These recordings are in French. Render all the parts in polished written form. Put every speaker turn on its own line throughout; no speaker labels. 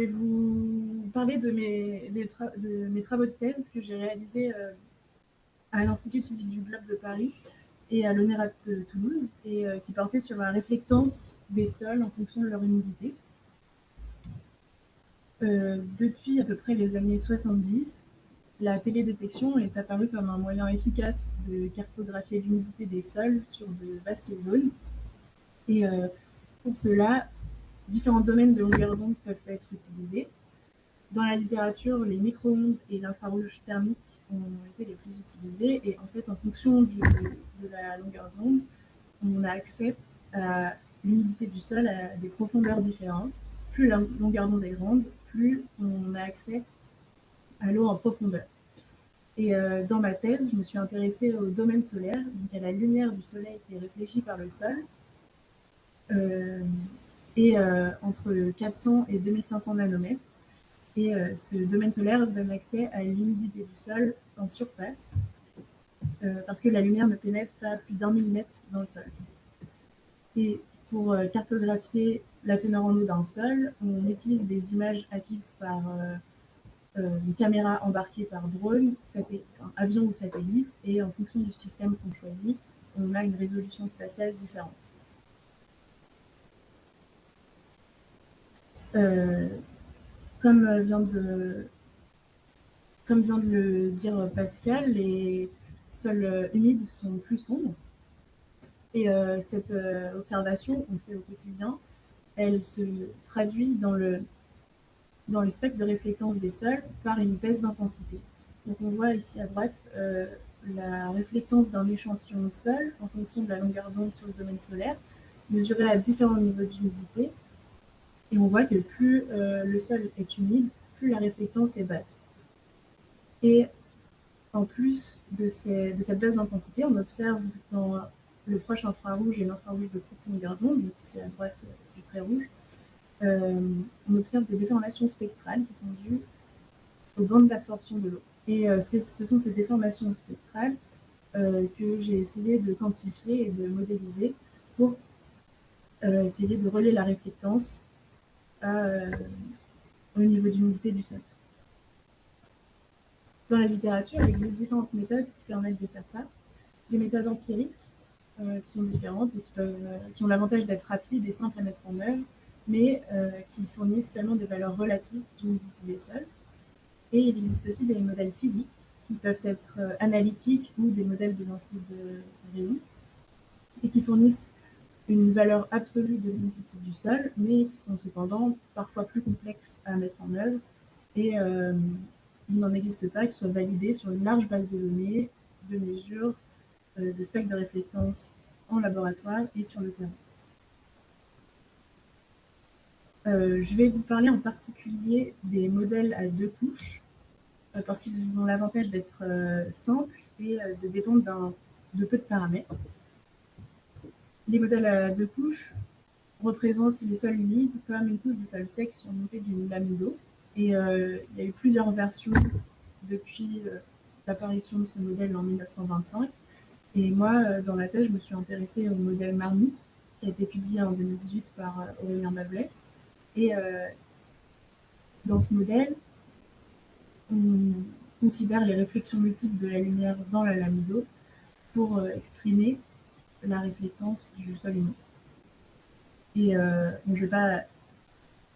vais vous parler de mes travaux de thèse que j'ai réalisés à l'Institut de physique du globe de Paris et à l'ENERAT de Toulouse, et qui portaient sur la réflectance des sols en fonction de leur humidité. Depuis à peu près les années 70, la télédétection est apparue comme un moyen efficace de cartographier l'humidité des sols sur de vastes zones. Et pour cela, différents domaines de longueur d'onde peuvent être utilisés. Dans la littérature, les micro-ondes et l'infrarouge thermique ont été les plus utilisés. Et en fait, en fonction de la longueur d'onde, on a accès à l'humidité du sol à des profondeurs différentes. Plus la longueur d'onde est grande, plus on a accès à l'eau en profondeur. Et dans ma thèse, je me suis intéressée au domaine solaire, donc à la lumière du soleil qui est réfléchie par le sol, entre 400 et 2500 nanomètres. Et ce domaine solaire donne accès à l'humidité du sol en surface, parce que la lumière ne pénètre pas plus d'1 millimètre dans le sol. Et pour cartographier la teneur en eau d'un sol, on utilise des images acquises par une caméra embarquée par drone, avion ou satellite, et en fonction du système qu'on choisit, on a une résolution spatiale différente. Comme vient de le dire Pascal, les sols humides sont plus sombres. Et cette observation qu'on fait au quotidien, elle se traduit dans le spectre de réflectance des sols par une baisse d'intensité. Donc on voit ici à droite la réflectance d'un échantillon de sol en fonction de la longueur d'onde sur le domaine solaire, mesurée à différents niveaux d'humidité. Et on voit que plus le sol est humide, plus la réflectance est basse. Et en plus de cette baisse d'intensité, on observe dans le proche infrarouge et l'infrarouge de courte longueur d'onde, donc ici à droite du trait rouge, on observe des déformations spectrales qui sont dues aux bandes d'absorption de l'eau. Et ce sont ces déformations spectrales que j'ai essayé de quantifier et de modéliser pour essayer de relier la réflectance au niveau d'humidité du sol. Dans la littérature, il existe différentes méthodes qui permettent de faire ça. Des méthodes empiriques qui sont différentes et qui ont l'avantage d'être rapides et simples à mettre en œuvre, mais qui fournissent seulement des valeurs relatives d'humidité des sols. Et il existe aussi des modèles physiques qui peuvent être analytiques ou des modèles de lancer de rayons et qui fournissent une valeur absolue de l'humidité du sol, mais qui sont cependant parfois plus complexes à mettre en œuvre et il n'en existe pas qui soient validés sur une large base de données, de mesures, de spectres de réflectance en laboratoire et sur le terrain. Je vais vous parler en particulier des modèles à 2 couches, parce qu'ils ont l'avantage d'être simples et de dépendre de peu de paramètres. Les modèles à 2 couches représentent les sols humides comme une couche de sol sec surmontée d'une lame d'eau. Et il y a eu plusieurs versions depuis l'apparition de ce modèle en 1925. Et moi, dans la thèse, je me suis intéressée au modèle Marmite, qui a été publié en 2018 par Aurélien Babelet. Et dans ce modèle, on considère les réflexions multiples de la lumière dans la lame d'eau pour exprimer la réflectance du sol humide. Et bon, je ne vais pas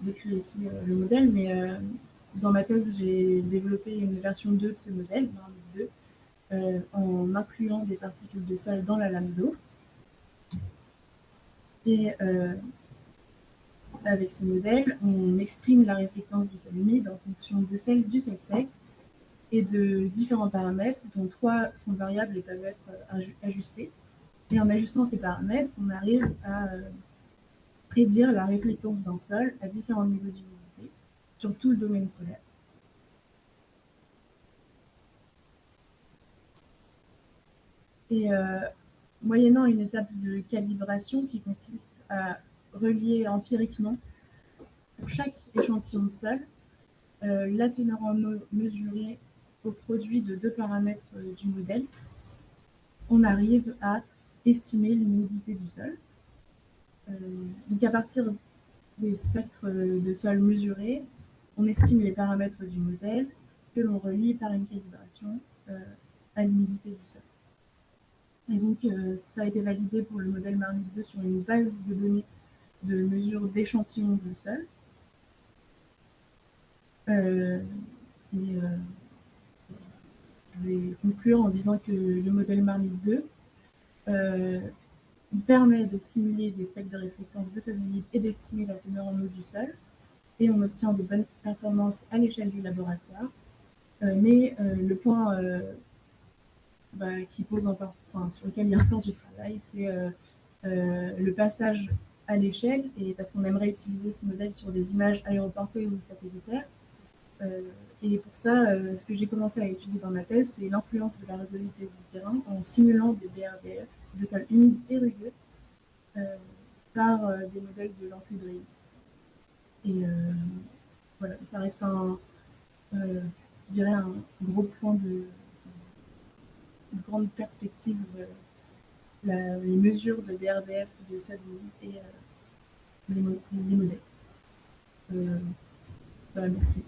décrire ici le modèle, mais dans ma thèse, j'ai développé une version 2 de ce modèle, Marmite 2, en incluant des particules de sol dans la lame d'eau. Et avec ce modèle, on exprime la réflectance du sol humide en fonction de celle du sol sec et de différents paramètres, dont 3 sont variables et peuvent être ajustés. Et en ajustant ces paramètres, on arrive à prédire la réflectance d'un sol à différents niveaux d'humidité sur tout le domaine solaire. Et moyennant une étape de calibration qui consiste à relier empiriquement pour chaque échantillon de sol la teneur en eau mesurée au produit de 2 paramètres du modèle, on arrive à estimer l'humidité du sol. Donc à partir des spectres de sol mesurés, On estime les paramètres du modèle que l'on relie par une calibration à l'humidité du sol. Et donc, ça a été validé pour le modèle Marmite 2 sur une base de données de mesure d'échantillons du sol. Je vais conclure en disant que le modèle Marmite 2 il permet de simuler des spectres de réflectance de sol humide et d'estimer la teneur en eau du sol, et on obtient de bonnes performances à l'échelle du laboratoire. Mais le point qui pose encore, sur lequel il y a encore du travail, c'est le passage à l'échelle, et parce qu'on aimerait utiliser ce modèle sur des images aéroportées ou satellitaires. Et pour ça, ce que j'ai commencé à étudier dans ma thèse, c'est l'influence de la rugosité du terrain en simulant des BRDF de sol humide et rugueux par des modèles de lancer de rayons. Et voilà, ça reste je dirais un gros point une grande perspective, les mesures de BRDF de sol humide et les modèles. Voilà, merci.